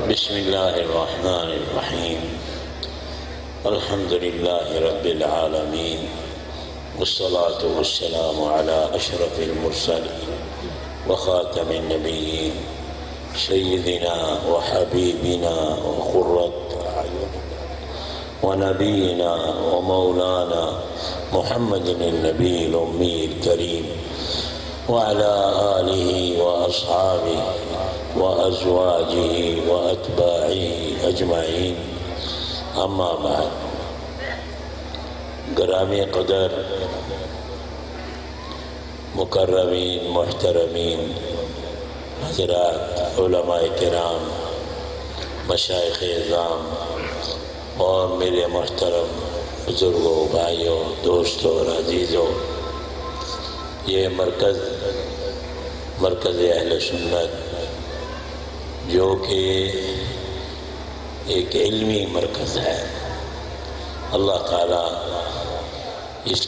بسم اللہ الرحمن الرحیم الحمد للہ رب العالمین والصلاة والسلام علی اشرف المرسلین وخاتم النبیین سیدنا وحبیبنا وقرۃ اعین ونبینا ومولانا محمد النبی الامی الکریم وعلى آلہ واصحابہ وازواجہ واتباعہ اجمعین، اما بعد۔ گرامی قدر مکرمین محترمین حضرات علماء کرام، مشائخ اعظام اور میرے محترم بزرگوں، بھائیوں، دوستوں اور عزیزوں، یہ مرکز اہل سنت جو کہ ایک علمی مرکز ہے، اللہ تعالیٰ اس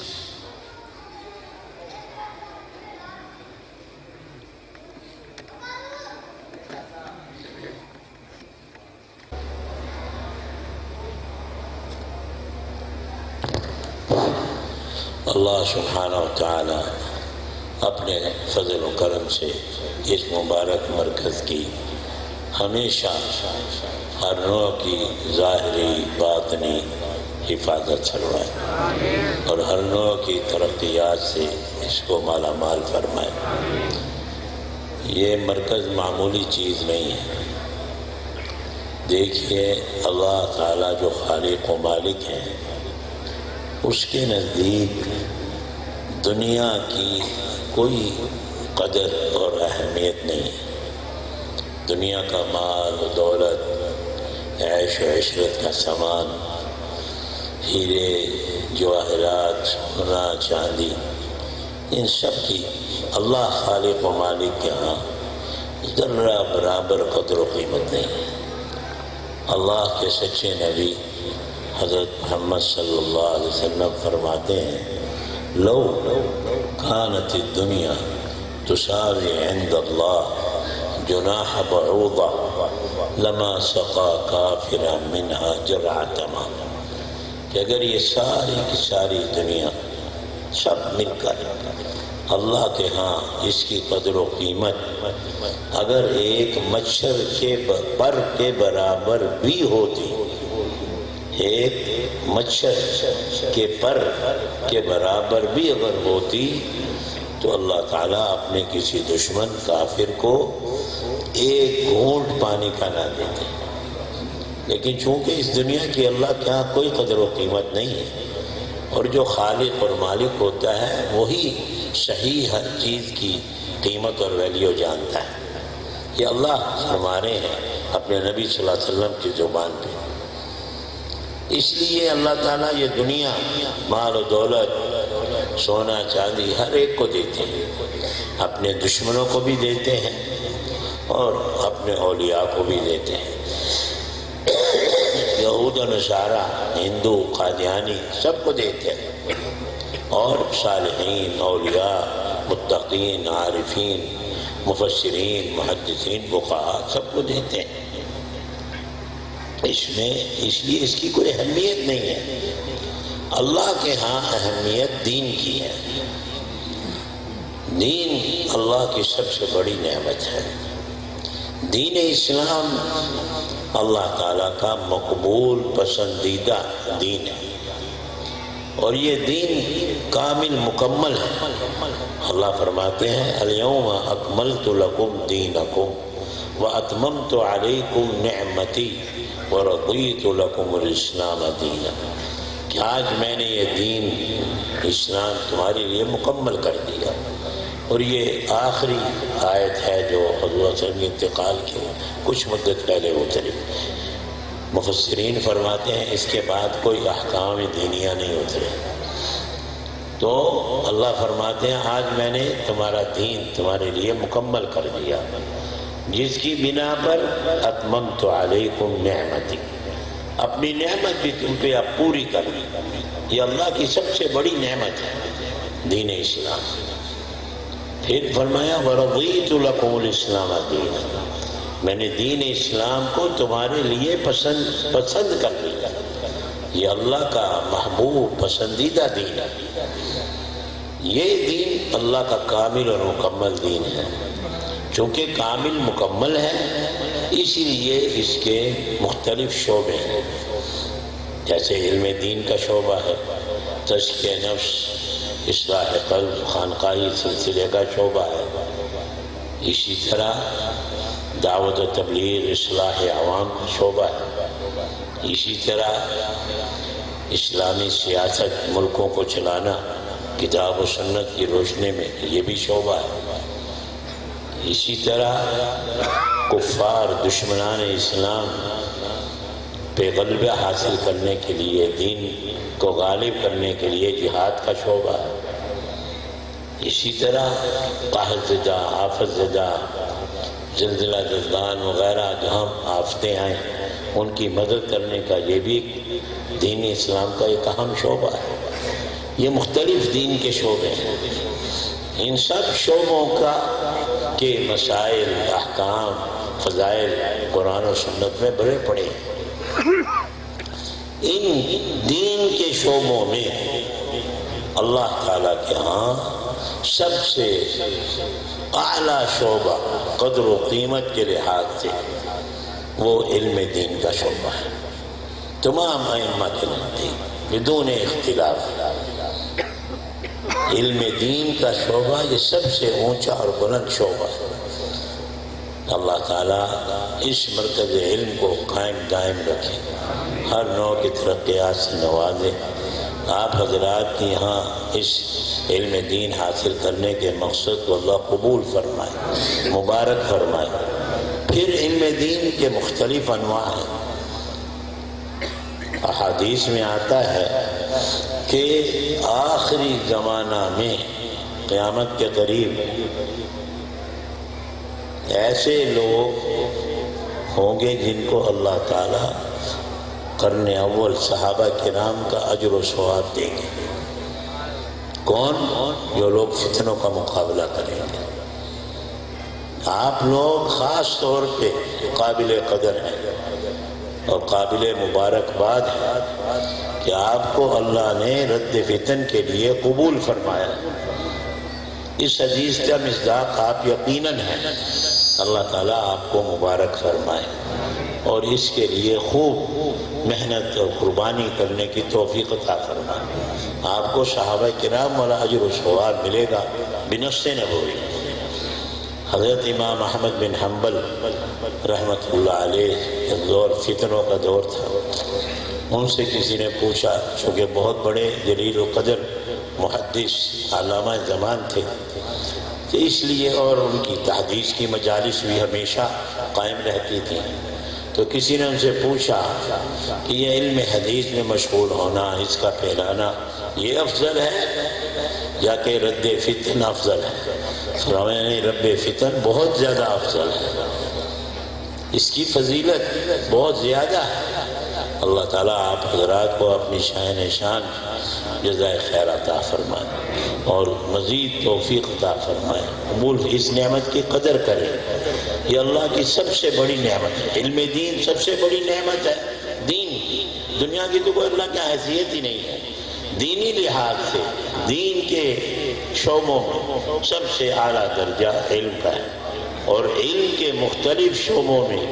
اللہ سبحانہ و تعالیٰ اپنے فضل و کرم سے اس مبارک مرکز کی ہمیشہ ہر نوع کی ظاہری باطنی حفاظت فرمائے اور ہر نوع کی ترقیات سے اس کو مالا مال فرمائے۔ یہ مرکز معمولی چیز نہیں ہے۔ دیکھیے، اللہ تعالیٰ جو خالق و مالک ہیں، اس کے نزدیک دنیا کی کوئی قدر اور اہمیت نہیں ہے۔ دنیا کا مال و دولت، عیش و عشرت کا سامان، ہیرے جواہرات، سونا چاندی، ان سب کی اللہ خالق و مالک کے ہاں ذرہ برابر قدر و قیمت نہیں ہے۔ اللہ کے سچے نبی حضرت محمد صلی اللہ علیہ وسلم فرماتے ہیں، لو كانت الدنیا تساوی عند اللہ جناح بعوضہ لما سقا کافرا منہا جرعۃ ماء، کہ اگر یہ ساری کی ساری دنیا سب مل کر اللہ کے ہاں اس کی قدر و قیمت اگر ایک مچھر کے پر کے برابر بھی ہوتی، ایک مچھر کے پر کے برابر بھی اگر ہوتی، تو اللہ تعالیٰ اپنے کسی دشمن کافر کو ایک گھونٹ پانی کا نہ دیتے۔ لیکن چونکہ اس دنیا کی اللہ کے ہاں کوئی قدر و قیمت نہیں ہے، اور جو خالق اور مالک ہوتا ہے وہی صحیح ہر چیز کی قیمت اور ویلیو جانتا ہے۔ یہ اللہ فرما رہے ہیں اپنے نبی صلی اللہ علیہ وسلم کی زبان پہ۔ اس لیے اللہ تعالیٰ یہ دنیا، مال و دولت، سونا چاندی ہر ایک کو دیتے ہیں، اپنے دشمنوں کو بھی دیتے ہیں اور اپنے اولیاء کو بھی دیتے ہیں۔ یہود و نصارہ، ہندو، قادیانی سب کو دیتے ہیں، اور صالحین، اولیاء، متقین، عارفین، مفسرین، محدثین، فقہاء سب کو دیتے ہیں۔ اس لیے اس کی کوئی اہمیت نہیں ہے۔ اللہ کے ہاں اہمیت دین کی ہے۔ دین اللہ کی سب سے بڑی نعمت ہے۔ دین اسلام اللہ تعالیٰ کا مقبول پسندیدہ دین ہے، اور یہ دین کامل مکمل ہے۔ اللہ فرماتے ہیں، الیوم اکملت لکم دینکم واتممت علیکم نعمتی وَرَضِيتُ لَكُمُ الْإِسْلَامَ دِينًا، کہ آج میں نے یہ دین اسلام تمہارے لیے مکمل کر دیا۔ اور یہ آخری آیت ہے جو حضور صلی اللہ علیہ وسلم انتقال کے کچھ مدت پہلے اتری۔ مفسرین فرماتے ہیں اس کے بعد کوئی احکام دینیہ نہیں اترے، تو اللہ فرماتے ہیں آج میں نے تمہارا دین تمہارے لیے مکمل کر دیا، جس کی بنا پر اتممت علیکم نعمتی، اپنی نعمت بھی تم پہ اب پوری کر دی۔ یہ اللہ کی سب سے بڑی نعمت ہے دین اسلام۔ پھر فرمایا وَرَضِيتُ لَكُمُ الْإِسْلَامَ دِينًا، میں نے دین اسلام کو تمہارے لیے پسند کر لیا، یہ اللہ کا محبوب پسندیدہ دین ہے، یہ دین اللہ کا کامل اور مکمل دین ہے۔ چونکہ کامل مکمل ہے اسی لیے اس کے مختلف شعبے ہیں، جیسے علم دین کا شعبہ ہے، تزکیہ نفس، اصلاح قلب، خانقاہی سلسلے کا شعبہ ہے، اسی طرح دعوت و تبلیغ، اصلاح عوام کا شعبہ ہے، اسی طرح اسلامی سیاست، ملکوں کو چلانا کتاب و سنت کی روشنی میں، یہ بھی شعبہ ہے، اسی طرح کفار دشمنان اسلام پہ غلبہ حاصل کرنے کے لیے، دین کو غالب کرنے کے لیے جہاد کا شعبہ ہے، اسی طرح قحط زدہ، آفت زدہ، زلزلہ زلزال وغیرہ جہاں آفتیں آئیں ان کی مدد کرنے کا، یہ بھی دین اسلام کا ایک اہم شعبہ ہے۔ یہ مختلف دین کے شعبے ہیں، ان سب شعبوں کے مسائل، احکام، فضائل قرآن و سنت میں بھرے پڑے ہیں۔ ان دین کے شعبوں میں اللہ تعالیٰ کے ہاں سب سے اعلیٰ شعبہ قدر و قیمت کے لحاظ سے وہ علم دین کا شعبہ ہے، تمام ائمہ کے نزدیک بدون اختلاف علم دین کا شعبہ یہ سب سے اونچا اور بلند شعبہ ہے۔ اللہ تعالیٰ اس مرکز علم کو قائم دائم رکھے، ہر نوع کی ترقیات سے نوازے، آپ حضرات کی یہاں اس علم دین حاصل کرنے کے مقصد کو اللہ قبول فرمائے، مبارک فرمائے۔ پھر علم دین کے مختلف انواع ہیں، احادیث میں آتا ہے کہ آخری زمانہ میں قیامت کے قریب ایسے لوگ ہوں گے جن کو اللہ تعالیٰ قرن اول صحابہ کرام کا اجر و ثواب دیں گے۔ کون؟ جو لوگ فتنوں کا مقابلہ کریں گے۔ آپ لوگ خاص طور پہ قابل قدر ہیں اور قابل مبارکباد ہے کہ آپ کو اللہ نے رد فتن کے لیے قبول فرمایا۔ اس حدیث کا مصداق آپ یقیناً ہیں، اللہ تعالیٰ آپ کو مبارک فرمائے اور اس کے لیے خوب محنت اور قربانی کرنے کی توفیق عطا فرمائے۔ آپ کو صحابہ کرام والا اجر و ثواب ملے گا بنص نبوی۔ حضرت امام احمد بن حنبل رحمۃ اللہ علیہ دور فتنوں کا دور تھا، ان سے کسی نے پوچھا، چونکہ بہت بڑے جلیل القدر محدث علامہ زمان تھے تو اس لیے، اور ان کی تحدیث کی مجالس بھی ہمیشہ قائم رہتی تھیں، تو کسی نے ان سے پوچھا کہ یہ علم حدیث میں مشغول ہونا، اس کا پھیلانا، یہ افضل ہے یا کہ رد فتن افضل ہے؟ فرمایا نہیں، رب فتن بہت زیادہ افضل ہے، اس کی فضیلت بہت زیادہ ہے۔ اللہ تعالیٰ آپ حضرات کو اپنی شان شان جزائے خیر عطا فرمائے اور مزید توفیق عطا فرمائے، قبول اس نعمت کی قدر کریں، یہ اللہ کی سب سے بڑی نعمت ہے۔ علم دین سب سے بڑی نعمت ہے، دین کی، دنیا کی تو کوئی اللہ کی حیثیت ہی نہیں ہے۔ دینی لحاظ سے دین کے شعبوں میں سب سے اعلیٰ درجہ علم کا ہے، اور علم کے مختلف شعبوں میں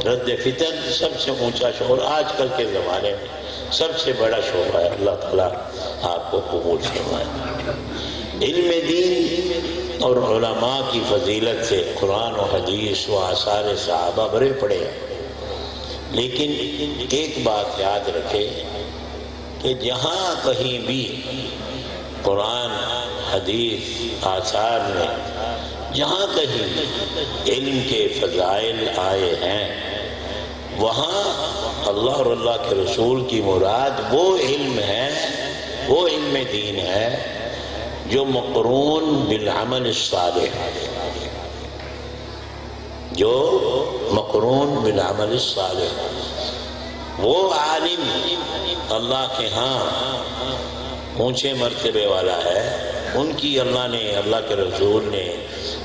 رد فتن سب سے اونچا شعبہ، اور آج کل کے زمانے میں سب سے بڑا شعبہ ہے۔ اللہ تعالیٰ آپ کو قبول فرمائے۔ علم دین اور علماء کی فضیلت سے قرآن و حدیث و آثار صحابہ بھرے پڑے ہیں، لیکن ایک بات یاد رکھے کہ جہاں کہیں بھی قرآن حدیث آثار میں جہاں کہیں بھی علم کے فضائل آئے ہیں، وہاں اللہ اور اللہ کے رسول کی مراد وہ علم ہے، وہ علم دین ہے جو مقرون بالعمل الصالح، جو مقرون بالعمل الصالح، وہ عالم اللہ کے ہاں اونچے مرتبے والا ہے، ان کی اللہ کے رسول نے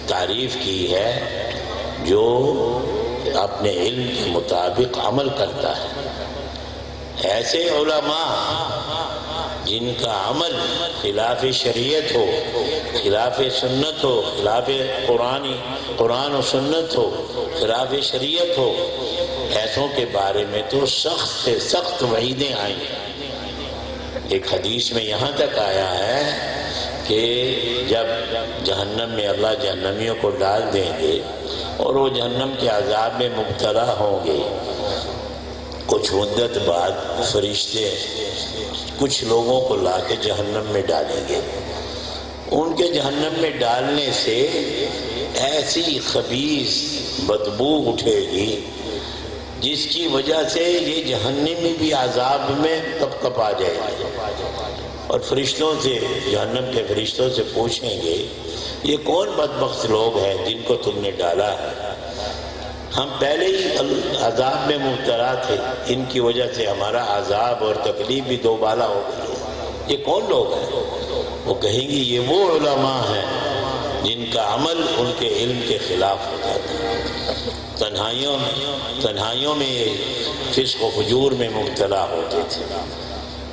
تعریف کی ہے، جو اپنے علم کے مطابق عمل کرتا ہے۔ ایسے علماء جن کا عمل خلاف شریعت ہو، خلاف سنت ہو، خلاف قرآن و سنت ہو، خلاف شریعت ہو، ایسوں کے بارے میں تو سخت سے سخت وعیدیں آئیں۔ ایک حدیث میں یہاں تک آیا ہے کہ جب جہنم میں اللہ جہنمیوں کو ڈال دیں گے اور وہ جہنم کے عذاب میں مبتلا ہوں گے، کچھ مدت بعد فرشتے کچھ لوگوں کو لا کے جہنم میں ڈالیں گے۔ ان کے جہنم میں ڈالنے سے ایسی خبیث بدبو اٹھے گی جس کی وجہ سے یہ جہنمی بھی عذاب میں کپ کپ آ جائے گی، اور فرشتوں سے، جہنم کے فرشتوں سے پوچھیں گے یہ کون بدبخت لوگ ہیں جن کو تم نے ڈالا ہے؟ ہم پہلے ہی عذاب میں مبتلا تھے، ان کی وجہ سے ہمارا عذاب اور تکلیف بھی دو بالا ہو گئی ہے، یہ کون لوگ ہیں؟ وہ کہیں گے یہ وہ علماء ہیں جن کا عمل ان کے علم کے خلاف ہوتا تھا، تنہائیوں میں فسق و فجور میں مبتلا ہوتے تھے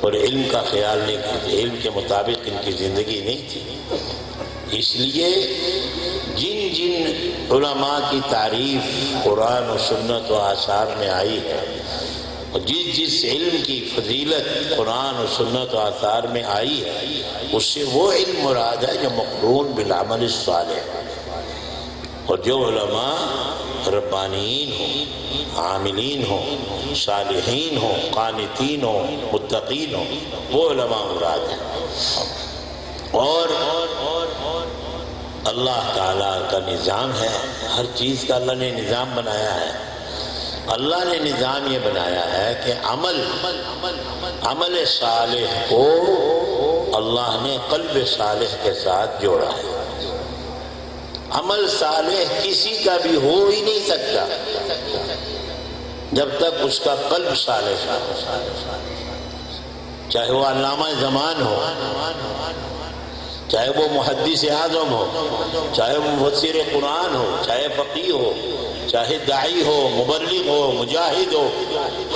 اور علم کا خیال نہیں کرتے، علم کے مطابق ان کی زندگی نہیں تھی۔ اس لیے جن علماء کی تعریف قرآن و سنت و آثار میں آئی ہے، اور جس علم کی فضیلت قرآن و سنت و آثار میں آئی ہے، اس سے وہ علم مراد ہے جو مقرون بالعمل الصالح، اور جو علماء ربانیین ہوں، عاملین ہوں، صالحین ہوں، قانتین ہوں، متقین ہوں، وہ علماء مراد ہیں۔ اور اللہ تعالیٰ کا نظام ہے، ہر چیز کا اللہ نے نظام بنایا ہے۔ اللہ نے نظام یہ بنایا ہے کہ عمل صالح کو اللہ نے قلب صالح کے ساتھ جوڑا ہے۔ عمل صالح کسی کا بھی ہو ہی نہیں سکتا جب تک اس کا قلب صالح نہ ہو، چاہے وہ علامہ زمان ہو، چاہے وہ محدث اعظم ہو، چاہے وہ مفسر قرآن ہو، چاہے فقیہ ہو، چاہے داعی ہو، مبلغ ہو، مجاہد ہو،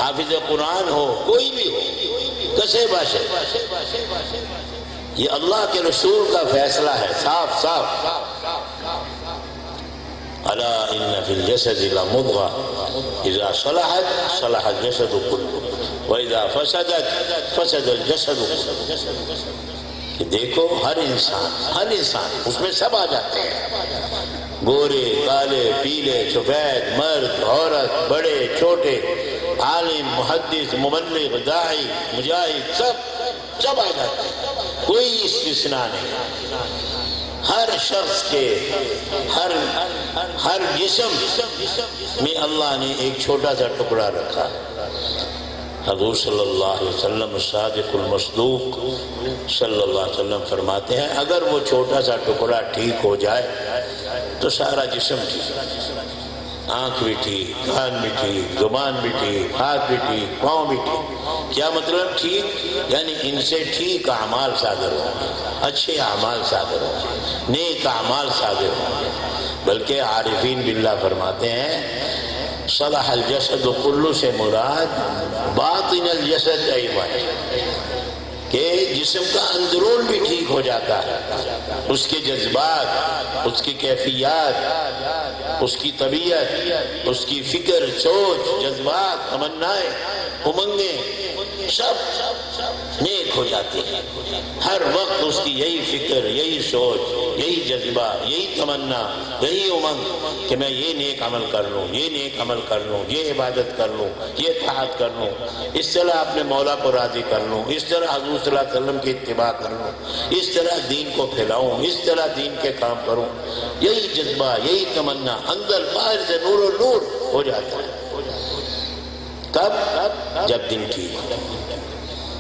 حافظ قرآن ہو، کوئی بھی ہو، کسے باشے، یہ اللہ کے رسول کا فیصلہ ہے، صاف صاف۔ الا ان فی الجسد لمضغۃ اذا صلحت صلح الجسد كله واذا فسدت فسد الجسد كله۔ کہ دیکھو ہر انسان اس میں سب آ جاتے ہیں، گورے، کالے، پیلے، سفید، مرد، عورت، بڑے، چھوٹے، عالم، محدث، مبلغ، داعی، مجاہد، سب آ جاتے ہیں، کوئی استثناء نہیں۔ ہر شخص کے ہر جسم میں اللہ نے ایک چھوٹا سا ٹکڑا رکھا ہے۔ حضور صلی اللہ علیہ وسلم صادق المصدوق صلی اللہ علیہ وسلم فرماتے ہیں اگر وہ چھوٹا سا ٹکڑا ٹھیک ہو جائے تو سارا جسم ٹھیک، آنکھ بھی ٹھیک، کان بھی ٹھیک، زبان بھی ٹھیک، ہاتھ بھی ٹھیک، پاؤں بھی ٹھیک۔ کیا مطلب ٹھیک؟ یعنی ان سے ٹھیک اعمال صادر ہوں گے، اچھے اعمال صادر ہوں گے، نیک اعمال صادر ہوں گے۔ بلکہ عارفین باللہ فرماتے ہیں صلح الجسد کلہ سے مراد باطن الجسد ایضا، کہ جسم کا اندرون بھی ٹھیک ہو جاتا ہے، اس کے جذبات، اس کی کیفیات، اس کی طبیعت، اس کی فکر، سوچ، جذبات، تمنائیں، امنگیں سب نیک ہو جاتے ہیں۔ ہر وقت اس کی یہی فکر، یہی سوچ، یہی جذبہ، یہی تمنا، یہی امنگ کہ میں یہ نیک عمل کر لوں، یہ نیک عمل کر لوں، یہ عبادت کر لوں، یہ طاعت کر لوں، اس طرح اپنے مولا کو راضی کر لوں، اس طرح حضور صلی اللہ علیہ وسلم کی اتباع کر لوں، اس طرح دین کو پھیلاؤں، اس طرح دین کے کام کروں۔ یہی جذبہ، یہی تمنا اندر باہر سے نور و نور ہو جاتا ہے۔ کب؟ جب دل ٹھیک ہو۔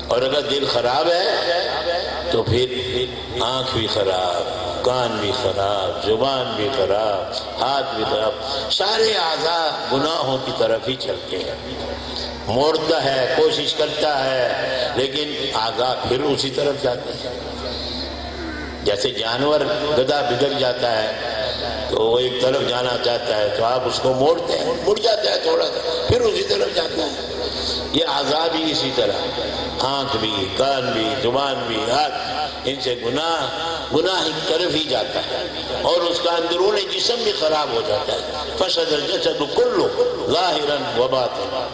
اور اگر دل خراب ہے تو پھر آنکھ بھی خراب، کان بھی خراب، زبان بھی خراب، ہاتھ بھی خراب، سارے اعضاء گناہوں کی طرف ہی چلتے ہیں۔ موڑتا ہے، کوشش کرتا ہے، لیکن اعضاء پھر اسی طرف جاتے ہیں۔ جیسے جانور گدھا بھٹک جاتا ہے تو وہ ایک طرف جانا چاہتا ہے تو آپ اس کو موڑتے ہیں، مڑ جاتا ہے تھوڑا سا، پھر اسی طرف جاتا ہے۔ یہ عذاب ہی اسی طرح، آنکھ بھی، کان بھی، زبان بھی، ہاتھ، ان سے گناہ کی طرف ہی جاتا ہے، اور اس کا اندرون جسم بھی خراب ہو جاتا ہے۔ فسد الجسد کلہ ظاہرا و باطنا،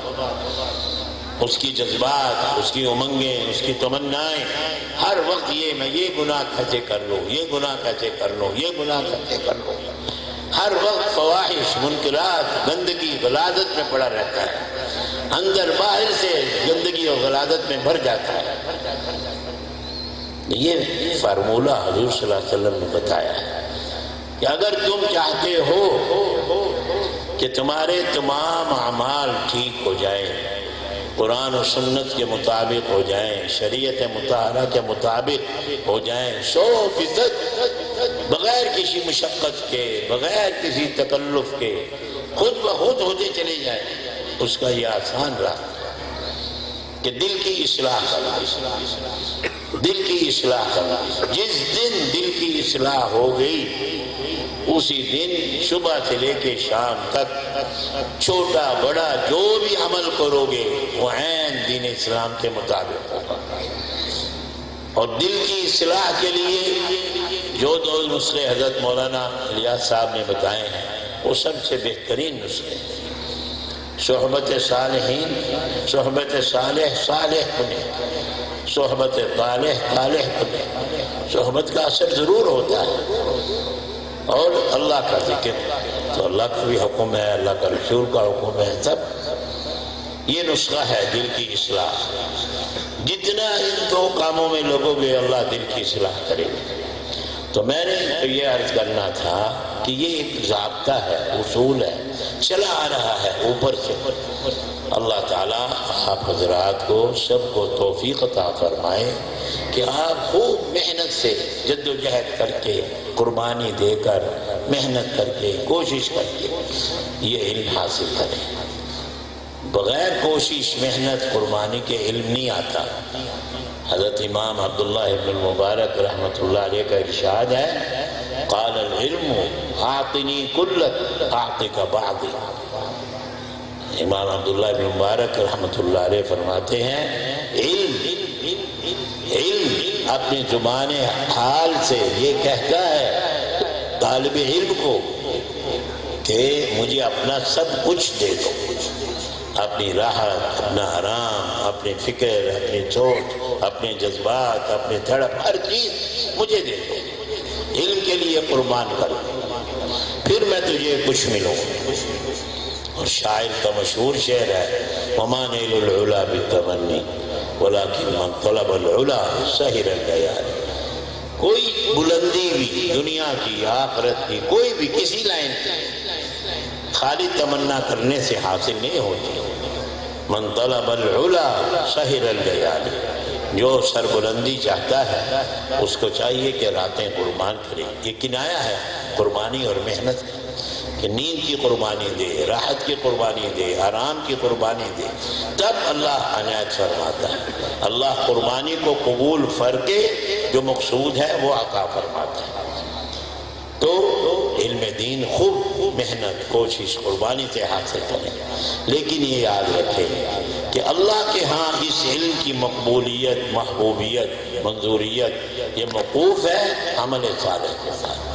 اس کی جذبات، اس کی امنگیں، اس کی تمنائیں ہر وقت یہ میں یہ گناہ کیسے کر لوں، یہ گناہ کیسے کر لوں، یہ گناہ کیسے کر لوں، ہر وقت فواحش، منکرات، گندگی، غلاظت میں پڑا رہتا ہے، اندر باہر سے گندگی اور غلاظت میں بھر جاتا ہے۔ یہ فارمولہ حضور صلی اللہ علیہ وسلم نے بتایا ہے کہ اگر تم چاہتے ہو کہ تمہارے تمام اعمال ٹھیک ہو جائیں، قرآن و سنت کے مطابق ہو جائیں، شریعت مطہرہ کے مطابق ہو جائیں 100%، بغیر کسی مشقت کے، بغیر کسی تکلف کے، خود بخود ہوتے چلے جائیں، اس کا یہ آسان راہ کہ دل کی اصلاح کرنا، دل کی اصلاح کرنا۔ جس دن دل کی اصلاح ہو گئی اسی دن صبح سے لے کے شام تک چھوٹا بڑا جو بھی عمل کرو گے وہ عین دین اسلام کے مطابق ہوگا۔ اور دل کی اصلاح کے لیے جو دو نسخے حضرت مولانا الیاس صاحب نے بتائے ہیں وہ سب سے بہترین نسخے ہیں۔ صحبت صالحین، صحبت صالح صالح بنے، صحبت طالح طالح بنے۔ صحبت کا اثر ضرور ہوتا ہے، اور اللہ کا ذکر تو اللہ کا بھی حکم ہے، اللہ کا رسول کا حکم ہے، سب یہ نسخہ ہے دل کی اصلاح۔ جتنا ان دو کاموں میں لگو گے اللہ دل کی اصلاح کرے گا۔ تو میں نے تو یہ عرض کرنا تھا کہ یہ ایک ضابطہ ہے، اصول ہے، چلا آ رہا ہے اوپر سے۔ اللہ تعالیٰ آپ حضرات کو سب کو توفیق عطا فرمائے کہ آپ خوب محنت سے جد و جہد کر کے، قربانی دے کر، محنت کر کے، کوشش کر کے یہ علم حاصل کریں۔ بغیر کوشش، محنت، قربانی کے علم نہیں آتا۔ حضرت امام عبداللہ ابن المبارک رحمۃ اللہ علیہ کا ارشاد ہے، قال العلم اعطنی کلک اعطک بعضی۔ امام عبداللہ ابن مبارک رحمۃ اللہ علیہ فرماتے ہیں علم اپنی زبان حال سے یہ کہتا ہے طالب علم کو کہ مجھے اپنا سب کچھ دے دو، اپنی راحت، اپنا آرام، اپنی فکر، اپنی سوچ، اپنے جذبات، اپنے تڑپ، ہر چیز مجھے دے دو، علم کے لیے قربان کرو، پھر میں تجھے کچھ ملوں۔ اور شاعر کا مشہور شعر ہے، وَمَا نَيْلُ الْعُلَى بِالتَّمَنِّ وَلَكِنْ مَنْ طَلَبَ الْعُلَى سَهِرَ اللَّيَالِ۔ کوئی بلندی بھی دنیا کی، آخرت کی، کوئی بھی کسی لائن کی خالی تمنا کرنے سے حاصل نہیں ہوتی۔ من طلب العلا سہر الليالي، جو سربلندی چاہتا ہے اس کو چاہیے کہ راتیں قربان کرے۔ یہ کنایا ہے قربانی اور محنت کا، کہ نیند کی قربانی دے، راحت کی قربانی دے، آرام کی قربانی دے، تب اللہ عنایت فرماتا ہے۔ اللہ قربانی کو قبول فرقے جو مقصود ہے وہ عطا فرماتا ہے۔ تو علم دین خوب محنت، کوشش، قربانی سے حاصل کریں، لیکن یہ یاد رکھیں کہ اللہ کے ہاں اس علم کی مقبولیت، محبوبیت، منظوریت یہ موقوف ہے عمل صالح کے ساتھ،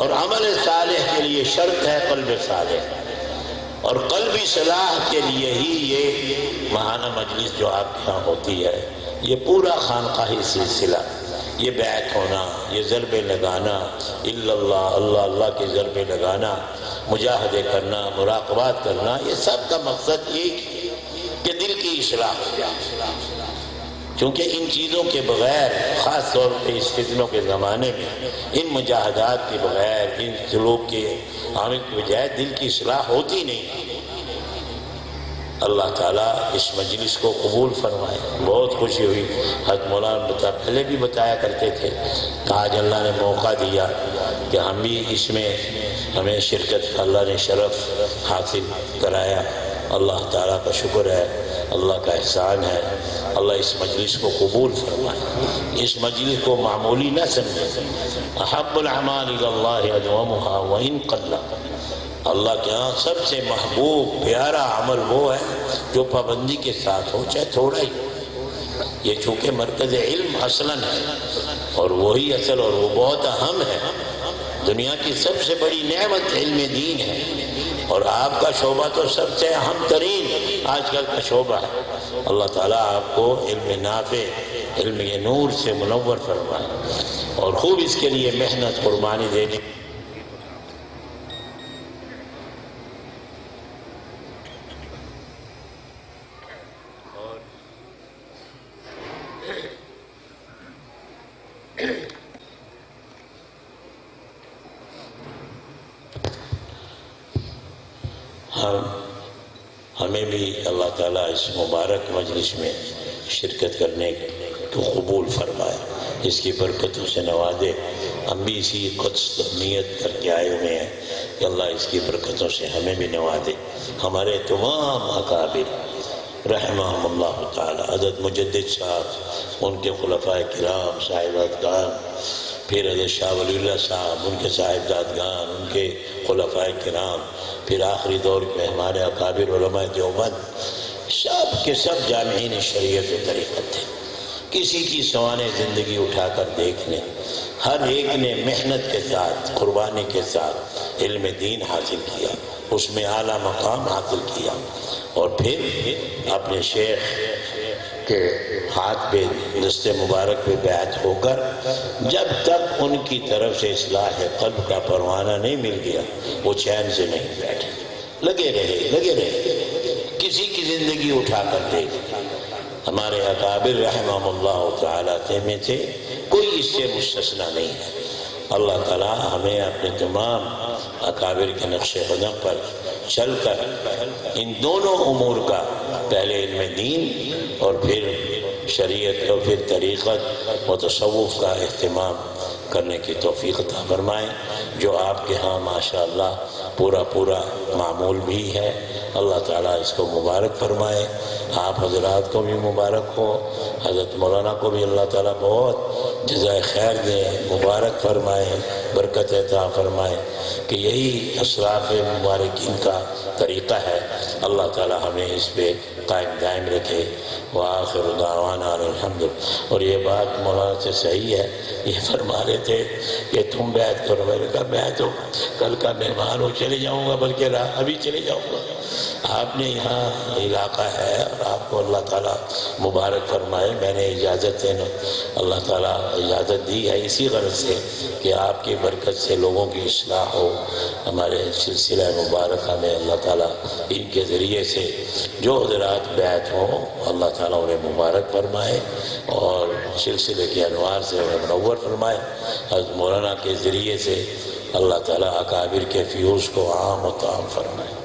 اور عمل صالح کے لیے شرط ہے قلب صالح، اور قلبی صلاح کے لیے ہی یہ ماہانہ مجلس جو آپ کے ہاں ہوتی ہے، یہ پورا خانقاہی سلسلہ، یہ بیعت ہونا، یہ ضربے لگانا، اللہ اللہ اللہ کے ضربے لگانا، مجاہدے کرنا، مراقبات کرنا، یہ سب کا مقصد ایک ہے کہ دل کی اصلاح ہو جائے۔ کیونکہ ان چیزوں کے بغیر، خاص طور پہ اس فتنوں کے زمانے میں، ان مجاہدات کے بغیر، ان سلوک کے عامل کے بجائے دل کی اصلاح ہوتی نہیں۔ اللہ تعالیٰ اس مجلس کو قبول فرمائے۔ بہت خوشی ہوئی، حضرت مولانا پہلے بھی بتایا کرتے تھے کہ آج اللہ نے موقع دیا کہ ہم بھی اس میں ہمیں شرکت کا اللہ نے شرف حاصل کرایا۔ اللہ تعالیٰ کا شکر ہے اللہ کا احسان ہے۔ اللہ اس مجلس کو قبول فرمائے، اس مجلس کو معمولی نہ سمجھے۔ احب الاعمال الی اللہ ادومها وان قل، اللہ کے ہاں سب سے محبوب پیارا عمل وہ ہے جو پابندی کے ساتھ ہو، چاہے تھوڑا ہی۔ یہ چونکہ مرکز علم اصلاً ہے اور وہی اصل اور وہ بہت اہم ہے۔ دنیا کی سب سے بڑی نعمت علم دین ہے، اور آپ کا شعبہ تو سب سے اہم ترین آج کل کا شعبہ ہے۔ اللہ تعالیٰ آپ کو علم نافع، علم نور سے منور فرمائے، اور خوب اس کے لیے محنت قربانی دینے۔ ہمیں بھی اللہ تعالیٰ اس مبارک مجلس میں شرکت کرنے کو قبول فرمائے، اس کی برکتوں سے نوازے۔ ہم بھی اسی قدس نیت کر کے آئے ہوئے ہیں کہ اللہ اس کی برکتوں سے ہمیں بھی نوازے۔ ہمارے تمام اکابر رحمہم اللہ تعالیٰ، حضرت مجدد صاحب، ان کے خلفائے کرام، صاحبزادگان، پھر حضرت شاہ ولی اللہ صاحب، ان کے صاحبزادگان، ان کے خلفائے کرام، پھر آخری دور میں ہمارے اکابر علماء دیوبند، سب کے سب جامعین شریعت و طریقت تھے۔ کسی کی سوانح زندگی اٹھا کر دیکھ لیں، ہر ایک نے محنت کے ساتھ، قربانی کے ساتھ علم دین حاصل کیا، اس میں اعلیٰ مقام حاصل کیا، اور پھر اپنے شیخ کے ہاتھ پہ، دست مبارک پہ بیعت ہو کر جب تک ان کی طرف سے اصلاح قلب کا پروانہ نہیں مل گیا، وہ چین سے نہیں بیٹھے، لگے رہے۔ کسی کی زندگی اٹھا کر دیکھ، ہمارے اکابر رحمہم اللہ تعالیٰ میں سے کوئی اس سے مستثنیٰ نہیں ہے۔ اللہ تعالیٰ ہمیں اپنے تمام اکابر کے نقش قدم پر چل کر ان دونوں امور کا، پہلے علم دین اور پھر شریعت اور پھر طریقت و تصوف کا اہتمام کرنے کی توفیق عطا فرمائے، جو آپ کے ہاں ماشاءاللہ پورا معمول بھی ہے۔ اللہ تعالیٰ اس کو مبارک فرمائے، آپ حضرات کو بھی مبارک ہو، حضرت مولانا کو بھی اللہ تعالیٰ بہت جزائے خیر دے، مبارک فرمائے، برکت عطا فرمائے، کہ یہی اسلاف مبارکین کا طریقہ ہے۔ اللہ تعالیٰ ہمیں اس پہ قائم دائم رکھے۔ وآخر دعوانا الحمد۔ اور یہ بات مولانا سے صحیح ہے، یہ فرما رہے تھے کہ تم بیعت کرو، میں نے کہا میں تو کل کا مہمان ہوں، چلے جاؤں گا، بلکہ ابھی چلے جاؤں گا۔ آپ نے یہاں علاقہ ہے اور آپ کو اللہ تعالیٰ مبارک فرمائے۔ میں نے اجازت دینا، اللہ تعالیٰ اجازت دی ہے اسی غرض سے کہ آپ کی برکت سے لوگوں کی اصلاح ہو۔ ہمارے سلسلہ مبارکہ میں اللہ تعالیٰ ان کے ذریعے سے جو حضرات بیعت ہوں، اللہ تعالیٰ انہیں مبارک فرمائے اور سلسلے کے انوار سے انہیں منور فرمائے۔ حضرت مولانا کے ذریعے سے اللہ تعالیٰ اکابر کے فیوز کو عام و تام فرمائے۔